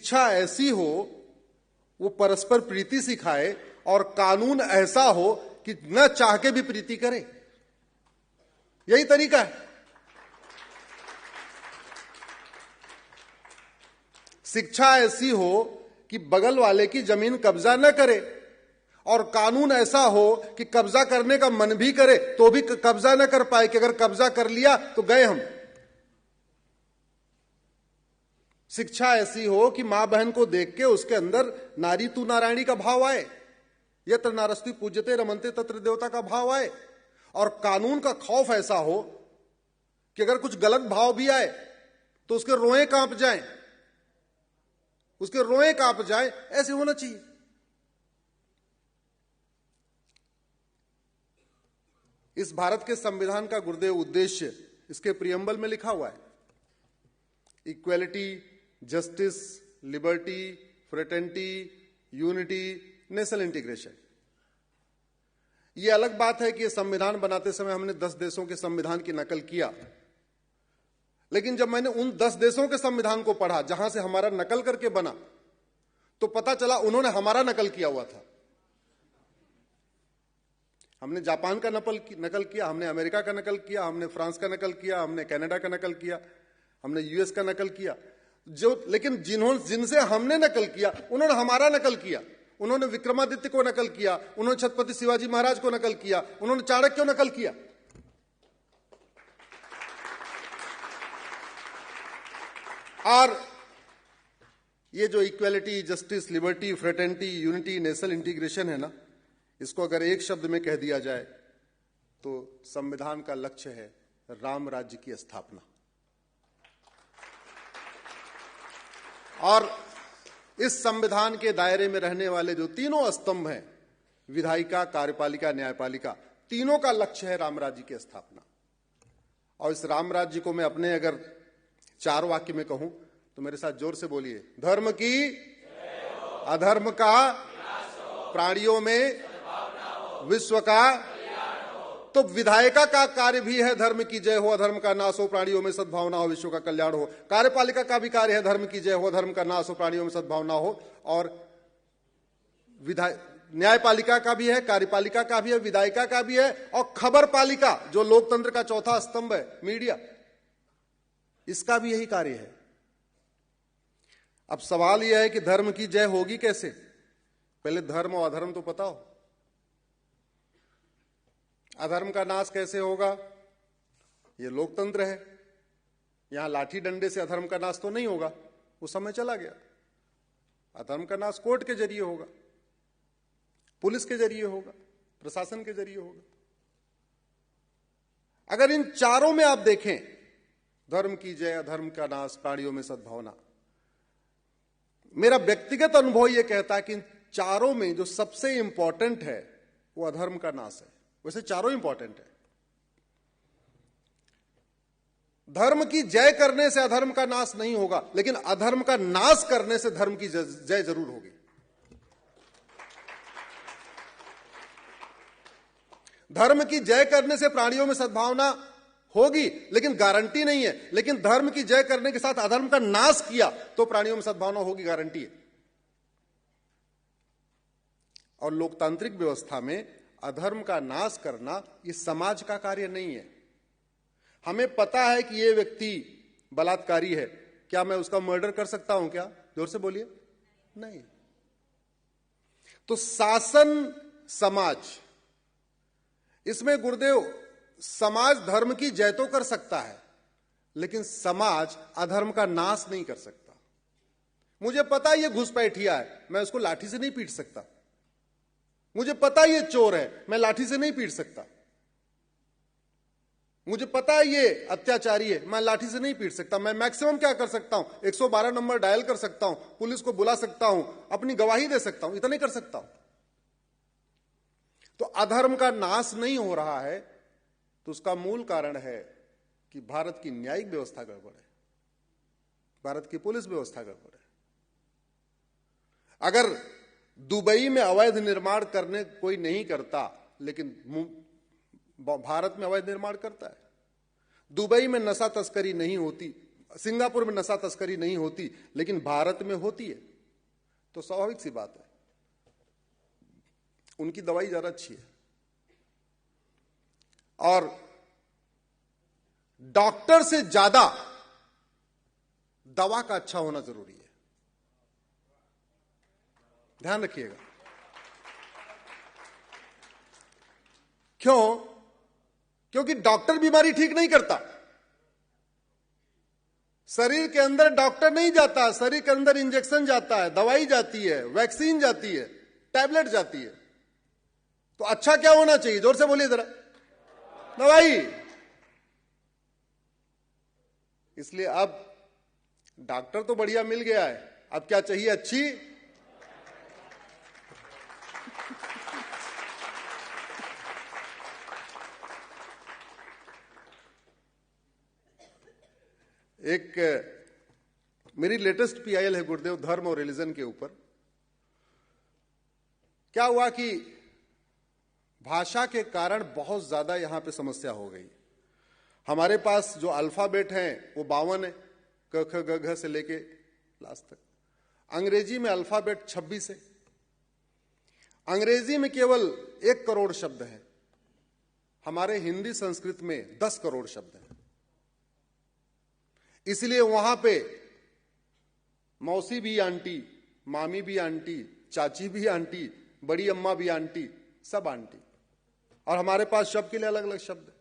शिक्षा ऐसी हो वो परस्पर प्रीति सिखाए और कानून ऐसा हो कि न चाह के भी प्रीति करे। यही तरीका है। शिक्षा ऐसी हो कि बगल वाले की जमीन कब्जा न करे और कानून ऐसा हो कि कब्जा करने का मन भी करे तो भी कब्जा न कर पाए कि अगर कब्जा कर लिया तो गए हम। शिक्षा ऐसी हो कि मां बहन को देख के उसके अंदर नारी तू नारायणी का भाव आए, यत्र नारस्ति पूज्यते रमनते तत्र देवता का भाव आए। और कानून का खौफ ऐसा हो कि अगर कुछ गलत भाव भी आए तो उसके रोए कांप जाएं, उसके रोए कांप जाए, ऐसे होना चाहिए। इस भारत के संविधान का गुरुदेव उद्देश्य इसके प्रियम्बल में लिखा हुआ है, equality, justice, liberty, fraternity, unity, national integration. यह अलग बात है कि यह संविधान बनाते समय हमने 10 देशों के संविधान की नकल किया, लेकिन जब मैंने उन 10 देशों के संविधान को पढ़ा जहां से हमारा नकल करके बना तो पता चला उन्होंने हमारा नकल किया हुआ था। हमने जापान का नकल किया, हमने अमेरिका का नकल किया, हमने फ्रांस का नकल किया, हमने कनाडा का नकल किया, हमने यूएस का नकल किया। लेकिन जिनसे हमने नकल किया उन्होंने हमारा नकल किया। उन्होंने विक्रमादित्य को नकल किया, उन्होंने छत्रपति शिवाजी महाराज को नकल किया, उन्होंने चाणक्य को नकल किया। और ये जो equality, justice, liberty, fraternity, unity, national integration है ना, इसको अगर एक शब्द में कह दिया जाए तो संविधान का लक्ष्य है राम राज्य की स्थापना। और इस संविधान के दायरे में रहने वाले जो तीनों स्तंभ हैं, विधायिका, कार्यपालिका, न्यायपालिका, तीनों का लक्ष्य है राम राज्य की स्थापना। और इस राम राज्य को मैं अपने अगर 4 वाक्य में कहूं तो मेरे साथ जोर से बोलिए, धर्म की, अधर्म का, प्राणियों में विश्व का। तो विधायिका का कार्य भी है धर्म की जय हो, अधर्म का नाश हो, प्राणियों में सद्भावना हो, विश्व का कल्याण हो। कार्यपालिका का भी कार्य है धर्म की जय हो, धर्म का नाश हो, प्राणियों में सद्भावना हो। और न्यायपालिका का भी है, कार्यपालिका का भी है, विधायिका का भी है, और खबर पालिका जो लोकतंत्र का चौथा स्तंभ है, मीडिया, इसका भी यही कार्य है। अब सवाल यह है कि धर्म की जय होगी कैसे? पहले धर्म और अधर्म तो पता हो। अधर्म का नाश कैसे होगा? यह लोकतंत्र है, यहां लाठी डंडे से अधर्म का नाश तो नहीं होगा, वो समय चला गया। अधर्म का नाश कोर्ट के जरिए होगा, पुलिस के जरिए होगा, प्रशासन के जरिए होगा। अगर इन चारों में आप देखें, धर्म की जय, अधर्म का नाश, प्राणियों में सद्भावना, मेरा व्यक्तिगत अनुभव यह कहता है कि इन चारों में जो सबसे इंपॉर्टेंट है वो अधर्म का नाश है। वैसे चारों इंपॉर्टेंट है। धर्म की जय करने से अधर्म का नाश नहीं होगा, लेकिन अधर्म का नाश करने से धर्म की जय जरूर होगी। धर्म की जय करने से प्राणियों में सद्भावना होगी, लेकिन गारंटी नहीं है। लेकिन धर्म की जय करने के साथ अधर्म का नाश किया तो प्राणियों में सद्भावना होगी, गारंटी है। और लोकतांत्रिक व्यवस्था में अधर्म का नाश करना ये समाज का कार्य नहीं है। हमें पता है कि ये व्यक्ति बलात्कारी है, क्या मैं उसका मर्डर कर सकता हूं? क्या, जोर से बोलिए, नहीं। तो शासन, समाज, इसमें गुरुदेव समाज धर्म की जय तो कर सकता है, लेकिन समाज अधर्म का नाश नहीं कर सकता। मुझे पता ये घुसपैठिया है, मैं उसको लाठी से नहीं पीट सकता। मुझे पता ये चोर है, मैं लाठी से नहीं पीट सकता। मुझे पता है ये अत्याचारी है, मैं लाठी से नहीं पीट सकता। मैं मैक्सिमम क्या कर सकता हूं? 112 नंबर डायल कर सकता हूं, पुलिस को बुला सकता हूं, अपनी गवाही दे सकता हूं, इतना ही कर सकता हूं। तो अधर्म का नाश नहीं हो रहा है तो उसका मूल कारण है कि भारत की न्यायिक व्यवस्था गड़बड़ है, भारत की पुलिस व्यवस्था गड़बड़ है। अगर दुबई में अवैध निर्माण करने कोई नहीं करता, लेकिन भारत में अवैध निर्माण करता है। दुबई में नशा तस्करी नहीं होती, सिंगापुर में नशा तस्करी नहीं होती, लेकिन भारत में होती है, तो स्वाभाविक सी बात है उनकी दवाई ज्यादा अच्छी है। और डॉक्टर से ज्यादा दवा का अच्छा होना जरूरी है, ध्यान रखिएगा। क्यों? क्योंकि डॉक्टर बीमारी ठीक नहीं करता। शरीर के अंदर डॉक्टर नहीं जाता, शरीर के अंदर इंजेक्शन जाता है, दवाई जाती है, वैक्सीन जाती है, टैबलेट जाती है। तो अच्छा क्या होना चाहिए? जोर से बोलिए जरा। दवाई। इसलिए अब डॉक्टर तो बढ़िया मिल गया है, अब क्या चाहिए? अच्छी एक मेरी लेटेस्ट पीआईएल है गुरुदेव धर्म और रिलीजन के ऊपर। क्या हुआ कि भाषा के कारण बहुत ज्यादा यहां पे समस्या हो गई। हमारे पास जो अल्फाबेट हैं वो 52 है, क ख ग घ से लेके लास्ट तक। अंग्रेजी में अल्फाबेट 26 है। अंग्रेजी में केवल 1 करोड़ शब्द है, हमारे हिंदी संस्कृत में 10 करोड़ शब्द हैं। इसलिए वहां पे मौसी भी आंटी, मामी भी आंटी, चाची भी आंटी, बड़ी अम्मा भी आंटी, सब आंटी। और हमारे पास शब्द के लिए अलग अलग शब्द।